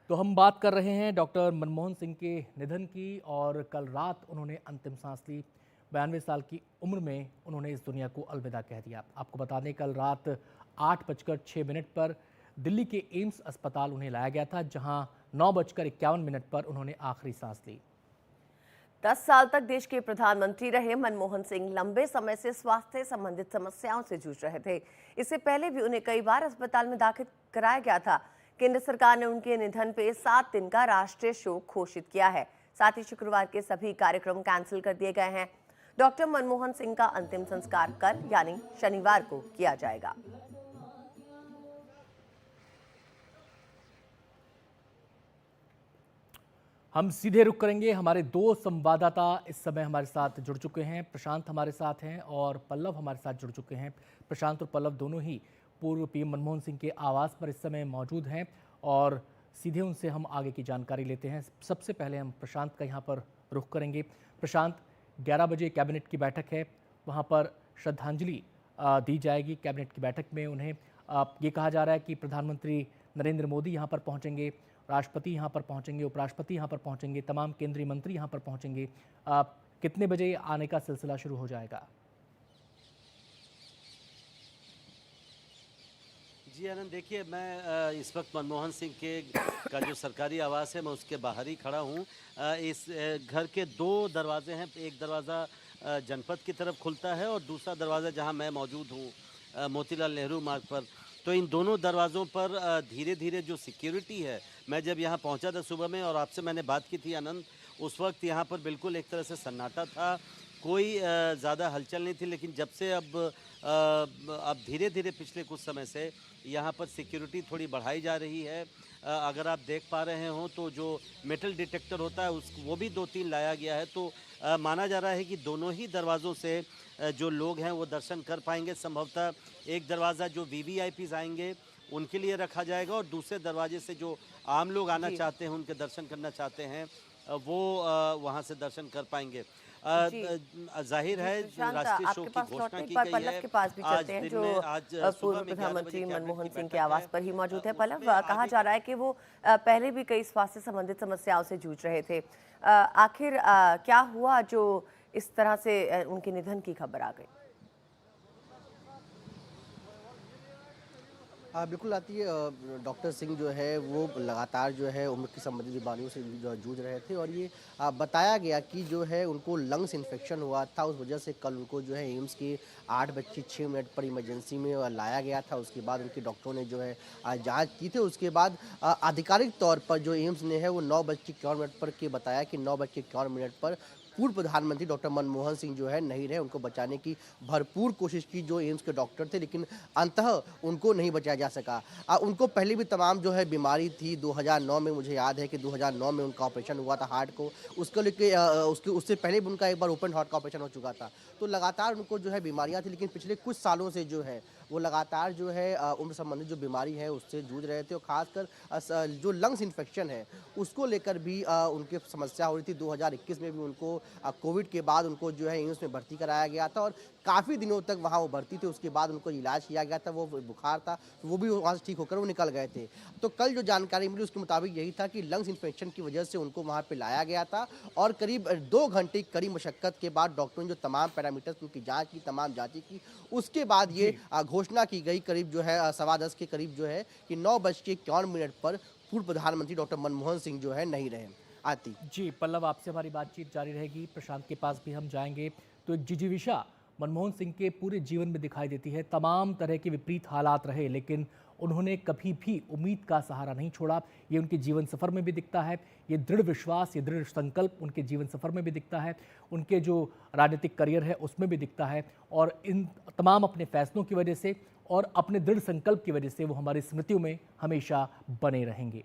तो हम बात कर रहे हैं डॉक्टर मनमोहन सिंह के निधन की। और कल रात उन्होंने अंतिम सांस ली। 92 साल की उम्र में उन्होंने इस दुनिया को अलविदा कह दिया। आपको बता दें, कल रात 8:06 पर दिल्ली के एम्स अस्पताल उन्हें लाया गया था, जहां 9:51 पर उन्होंने आखिरी सांस ली। 10 साल तक देश के प्रधानमंत्री रहे मनमोहन सिंह लंबे समय से स्वास्थ्य संबंधित समस्याओं से जूझ रहे थे। इससे पहले भी उन्हें कई बार अस्पताल में दाखिल कराया गया था। केंद्र सरकार ने उनके निधन पे 7 दिन का राष्ट्रीय शोक घोषित किया है। साथ ही शुक्रवार के सभी कार्यक्रम कैंसिल कर दिए गए हैं। डॉक्टर मनमोहन सिंह का अंतिम संस्कार कल यानी शनिवार को किया जाएगा। हम सीधे रुख करेंगे। हमारे दो संवाददाता इस समय हमारे साथ जुड़ चुके हैं। प्रशांत हमारे साथ हैं और पल्लव हमारे साथ जुड़ चुके हैं। प्रशांत और पल्लव दोनों ही पूर्व पीएम मनमोहन सिंह के आवास पर इस समय मौजूद हैं और सीधे उनसे हम आगे की जानकारी लेते हैं। सबसे पहले हम प्रशांत का यहाँ पर रुख करेंगे। प्रशांत, 11 बजे कैबिनेट की बैठक है, वहाँ पर श्रद्धांजलि दी जाएगी। कैबिनेट की बैठक में उन्हें ये कहा जा रहा है कि प्रधानमंत्री नरेंद्र मोदी यहाँ पर पहुँचेंगे, राष्ट्रपति यहाँ पर पहुँचेंगे, उपराष्ट्रपति यहाँ पर पहुँचेंगे, तमाम केंद्रीय मंत्री यहाँ पर पहुँचेंगे। कितने बजे आने का सिलसिला शुरू हो जाएगा? जी आनंद, देखिए मैं इस वक्त मनमोहन सिंह के का जो सरकारी आवास है मैं उसके बाहर ही खड़ा हूँ। इस घर के 2 दरवाजे हैं। एक दरवाज़ा जनपद की तरफ खुलता है और दूसरा दरवाज़ा जहाँ मैं मौजूद हूँ मोतीलाल नेहरू मार्ग पर। तो इन दोनों दरवाज़ों पर धीरे धीरे जो सिक्योरिटी है, मैं जब यहाँ पहुँचा था सुबह में और आपसे मैंने बात की थी आनंद, उस वक्त यहाँ पर बिल्कुल एक तरह से सन्नाटा था, कोई ज़्यादा हलचल नहीं थी। लेकिन जब से अब धीरे धीरे पिछले कुछ समय से यहाँ पर सिक्योरिटी थोड़ी बढ़ाई जा रही है। अगर आप देख पा रहे हो तो जो मेटल डिटेक्टर होता है वो भी 2-3 लाया गया है। तो माना जा रहा है कि दोनों ही दरवाज़ों से जो लोग हैं वो दर्शन कर पाएंगे। संभवतः एक दरवाज़ा जो वीवीआईपीज़ आएंगे उनके लिए रखा जाएगा और दूसरे दरवाजे से जो आम लोग आना चाहते हैं, उनके दर्शन करना चाहते हैं, वो वहाँ से दर्शन कर पाएंगे। जाहिर है राष्ट्रीय शोक की घोषणा की गई है। के पास भी चलते हैं, जो पूर्व प्रधानमंत्री मनमोहन सिंह के आवास पर ही मौजूद है। पल्लव, कहा जा रहा है कि वो पहले भी कई स्वास्थ्य संबंधित समस्याओं से जूझ रहे थे। आखिर क्या हुआ जो इस तरह से उनके निधन की खबर आ गई? हाँ बिल्कुल आती है। डॉक्टर सिंह जो है वो लगातार जो है उम्र की संबंधित बीमारियों से जो जूझ रहे थे और ये बताया गया कि जो है उनको लंग्स इन्फेक्शन हुआ था। उस वजह से कल उनको जो है एम्स के 8:06 पर इमरजेंसी में लाया गया था। उसके बाद उनके डॉक्टरों ने जो है जांच की थी। उसके बाद आधिकारिक तौर पर जो एम्स ने है वो 9:51 पर के बताया कि 9:51 पर पूर्व प्रधानमंत्री डॉक्टर मनमोहन सिंह जो है नहीं रहे। उनको बचाने की भरपूर कोशिश की जो एम्स के डॉक्टर थे, लेकिन अंततः उनको नहीं बचाया जा सका। उनको पहले भी तमाम जो है बीमारी थी। 2009 में मुझे याद है कि 2009 में उनका ऑपरेशन हुआ था हार्ट को। उसको लेके उससे पहले भी उनका एक बार ओपन हार्ट का ऑपरेशन हो चुका था। तो लगातार उनको जो है बीमारियाँ थी, लेकिन पिछले कुछ सालों से जो है वो लगातार जो है उम्र संबंधित जो बीमारी है उससे जूझ रहे थे और खासकर जो लंग्स इन्फेक्शन है उसको लेकर भी उनकी समस्या हो रही थी। 2021 में भी उनको कोविड के बाद उनको जो है एम्स में भर्ती कराया गया था और काफ़ी दिनों तक वहाँ वो भर्ती थे। उसके बाद उनको इलाज किया गया था, वो बुखार था, वो भी वहाँ से ठीक होकर वो निकल गए थे। तो कल जो जानकारी मिली उसके मुताबिक यही था कि लंग्स इन्फेक्शन की वजह से उनको वहाँ पे लाया गया था और करीब 2 घंटे की कड़ी मशक्कत के बाद डॉक्टरों ने जो तमाम पैरामीटर्स उनकी जाँच की, तमाम जाँचें की, उसके बाद ये घोषणा की गई करीब जो है 10:15 के करीब जो है कि 9:51 पर पूर्व प्रधानमंत्री डॉक्टर मनमोहन सिंह जो है नहीं रहे। आती जी पल्लव, आपसे हमारी बातचीत जारी रहेगी। प्रशांत के पास भी हम जाएंगे। तो एक जिजीविषा मनमोहन सिंह के पूरे जीवन में दिखाई देती है। तमाम तरह के विपरीत हालात रहे, लेकिन उन्होंने कभी भी उम्मीद का सहारा नहीं छोड़ा। ये उनके जीवन सफ़र में भी दिखता है। ये दृढ़ विश्वास, ये दृढ़ संकल्प उनके जीवन सफ़र में भी दिखता है, उनके जो राजनीतिक करियर है उसमें भी दिखता है। और इन तमाम अपने फैसलों की वजह से और अपने दृढ़ संकल्प की वजह से वो हमारी स्मृतियों में हमेशा बने रहेंगे।